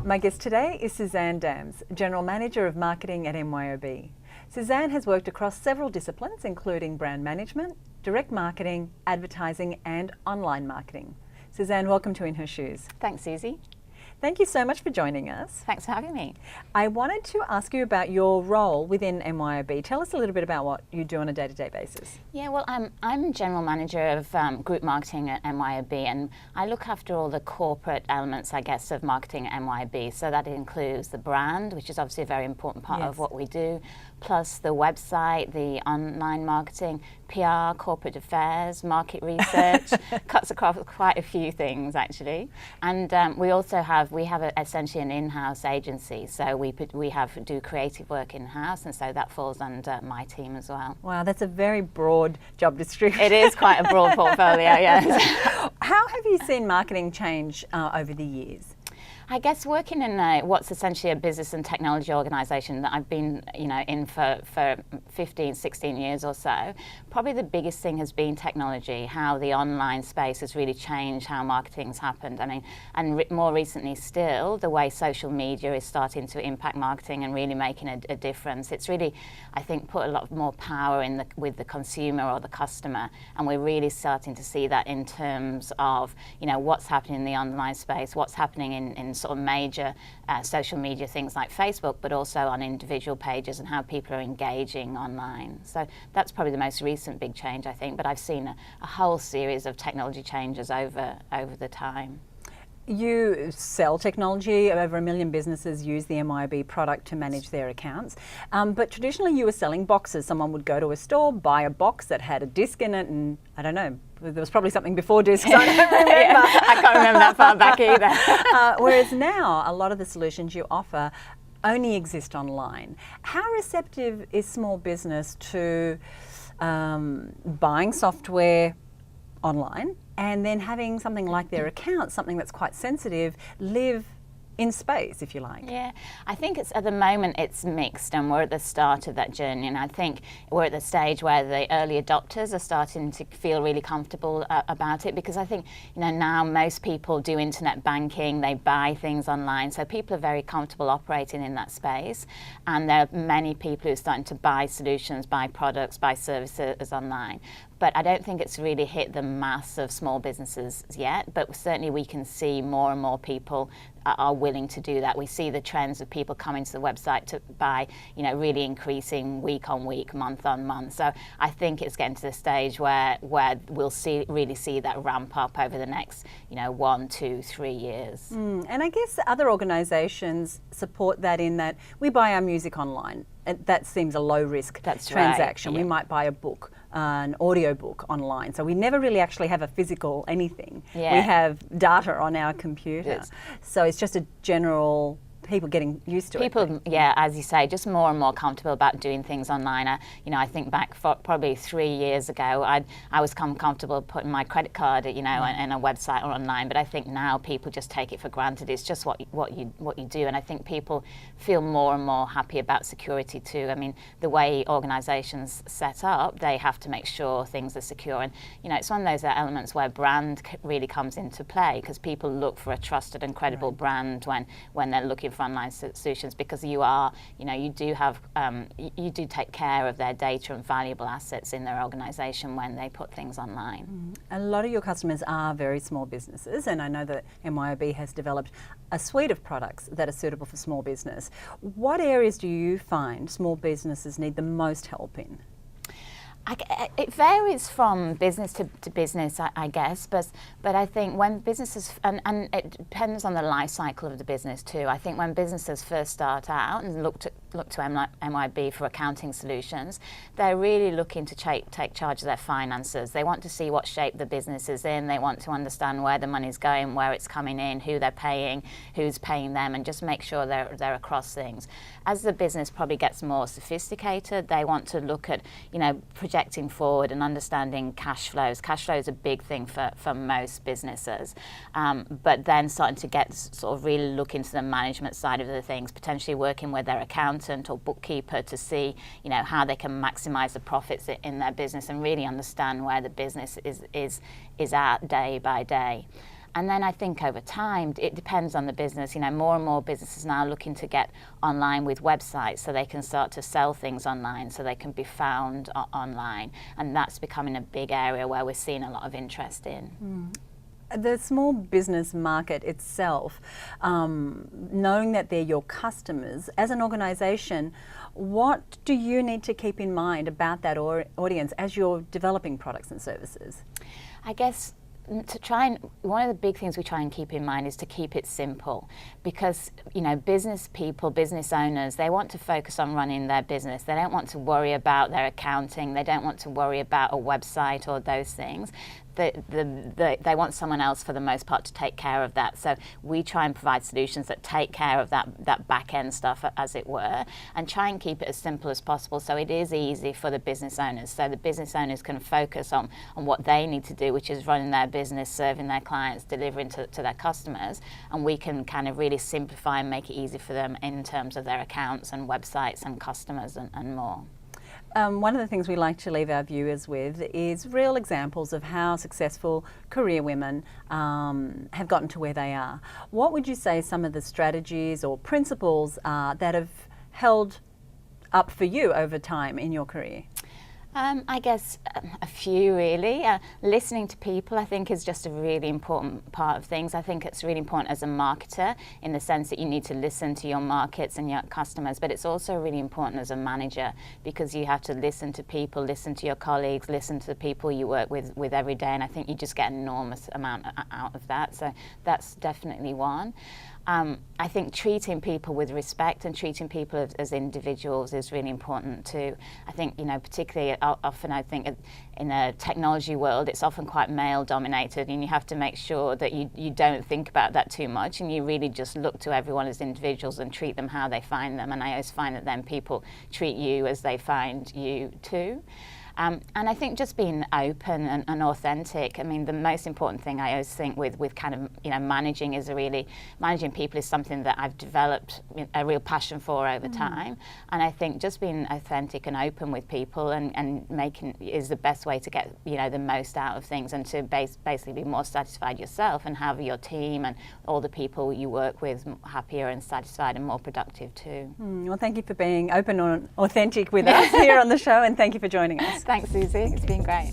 My guest today is Suzzanne Dams, General Manager of Marketing at MYOB. Suzzanne has worked across several disciplines, including brand management, direct marketing, advertising and online marketing. Suzzanne, welcome to In Her Shoes. Thanks, Suzi. Thank you so much for joining us. Thanks for having me. I wanted to ask you about your role within MYOB. Tell us a little bit about what you do on a day-to-day basis. Yeah, well, I'm General Manager of Group Marketing at MYOB, and I look after all the corporate elements, I guess, of marketing at MYOB. So that includes the brand, which is obviously a very important part of what we do, plus the website, the online marketing, PR, corporate affairs, market research, cuts across quite a few things actually. And we also have essentially an in-house agency, so we do creative work in-house, and so that falls under my team as well. Wow, that's a very broad job description. It is quite a broad portfolio, yes. How have you seen marketing change over the years? I guess working in what's essentially a business and technology organisation that I've been, in for 15, 16 years or so, probably the biggest thing has been technology, how the online space has really changed how marketing's happened. I mean, and more recently still, the way social media is starting to impact marketing and really making a difference. It's really, I think, put a lot more power with the consumer or the customer, and we're really starting to see that in terms of, what's happening in the online space, what's happening in sort of major social media things like Facebook, but also on individual pages and how people are engaging online. So that's probably the most recent big change, I think, but I've seen a whole series of technology changes over the time. You sell technology. Over 1 million businesses use the MYOB product to manage their accounts. But traditionally you were selling boxes. Someone would go to a store, buy a box that had a disc in it, and I don't know, there was probably something before discs. I don't remember. I can't remember that far back either. Whereas now, a lot of the solutions you offer only exist online. How receptive is small business to buying software online and then having something like their account, something that's quite sensitive, live in space, if you like? Yeah, I think at the moment it's mixed, and we're at the start of that journey, and I think we're at the stage where the early adopters are starting to feel really comfortable about it, because I think now most people do internet banking, they buy things online, so people are very comfortable operating in that space, and there are many people who are starting to buy solutions, buy products, buy services online. But I don't think it's really hit the mass of small businesses yet, but certainly we can see more and more people are willing to do that. We see the trends of people coming to the website to buy, really increasing week on week, month on month. So I think it's getting to the stage where we'll really see that ramp up over the next, 1, 2, 3 years. And I guess other organisations support that in that we buy our music online. That seems a low risk transaction. Right, yeah. We might buy a book, an audio book online. So we never really actually have a physical anything. Yeah. We have data on our computer. Yes. So it's just a general, people getting used to it. People, as you say, just more and more comfortable about doing things online. I think back probably 3 years ago, I was comfortable putting my credit card, in a website or online. But I think now people just take it for granted. It's just what you do, and I think people feel more and more happy about security too. I mean, the way organisations set up, they have to make sure things are secure, and it's one of those elements where brand really comes into play, because people look for a trusted and credible brand when they're looking for online solutions, because you do take care of their data and valuable assets in their organisation when they put things online. A lot of your customers are very small businesses, and I know that MYOB has developed a suite of products that are suitable for small business. What areas do you find small businesses need the most help in? It varies from business to business, I guess, but I think when businesses, and it depends on the life cycle of the business too. I think when businesses first start out and look to MYOB for accounting solutions, they're really looking to take charge of their finances. They want to see what shape the business is in. They want to understand where the money's going, where it's coming in, who they're paying, who's paying them, and just make sure they're across things. As the business probably gets more sophisticated, they want to look at, projecting forward and understanding cash flows. Cash flow is a big thing for most businesses, but then starting to get sort of really look into the management side of the things, potentially working with their accountant or bookkeeper to see, how they can maximize the profits in their business and really understand where the business is at day by day. And then I think over time, it depends on the business. You know, more and more businesses now looking to get online with websites so they can start to sell things online, so they can be found online. And that's becoming a big area where we're seeing a lot of interest in. The small business market itself, knowing that they're your customers, as an organisation, what do you need to keep in mind about that audience as you're developing products and services? I guess one of the big things we try and keep in mind is to keep it simple, because you know, business people, business owners, they want to focus on running their business. They don't want to worry about their accounting. They don't want to worry about a website or those things. They want someone else for the most part to take care of that. So we try and provide solutions that take care of that back end stuff, as it were, and try and keep it as simple as possible so it is easy for the business owners. So the business owners can focus on what they need to do, which is running their business, serving their clients, delivering to their customers, and we can kind of really simplify and make it easy for them in terms of their accounts and websites and customers and more. One of the things we like to leave our viewers with is real examples of how successful career women have gotten to where they are. What would you say some of the strategies or principles are that have held up for you over time in your career? I guess a few really. Listening to people, I think, is just a really important part of things. I think it's really important as a marketer in the sense that you need to listen to your markets and your customers, but it's also really important as a manager because you have to listen to people, listen to your colleagues, listen to the people you work with every day, and I think you just get an enormous amount out of that. So that's definitely one. I think treating people with respect and treating people as individuals is really important too. I think, you know, particularly often I think in a technology world, it's often quite male dominated, and you have to make sure that you don't think about that too much, and you really just look to everyone as individuals and treat them how they find them. And I always find that then people treat you as they find you too. And I think just being open and authentic. I mean, the most important thing I always think with kind of, you know, managing people is something that I've developed a real passion for over time. And I think just being authentic and open with people and making is the best way to get, you know, the most out of things and to basically be more satisfied yourself and have your team and all the people you work with happier and satisfied and more productive too. Well, thank you for being open and authentic with us here on the show, and thank you for joining us. Thanks, Suzi. It's been great.